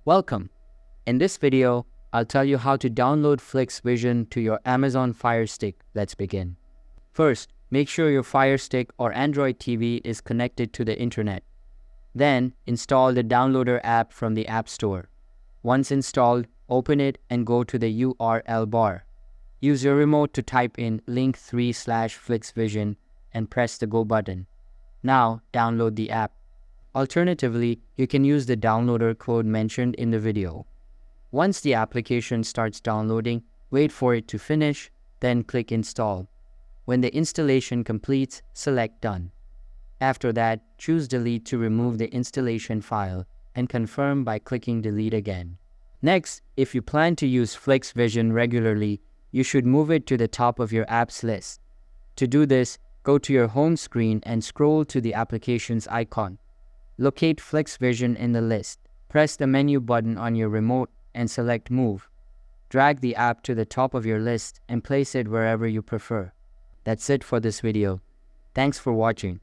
Welcome! In this video, I'll tell you how to download Flix Vision to your Amazon Fire Stick. Let's begin. First, make sure your Fire Stick or Android TV is connected to the internet. Then, install the downloader app from the App Store. Once installed, open it and go to the URL bar. Use your remote to type in link3/FlixVision and press the Go button. Now, download the app. Alternatively, you can use the downloader code mentioned in the video. Once the application starts downloading, wait for it to finish, then click Install. When the installation completes, select Done. After that, choose Delete to remove the installation file and confirm by clicking Delete again. Next, if you plan to use Flix Vision regularly, you should move it to the top of your apps list. To do this, go to your home screen and scroll to the applications icon. Locate Flix Vision in the list. Press the menu button on your remote and select Move. Drag the app to the top of your list and place it wherever you prefer. That's it for this video. Thanks for watching.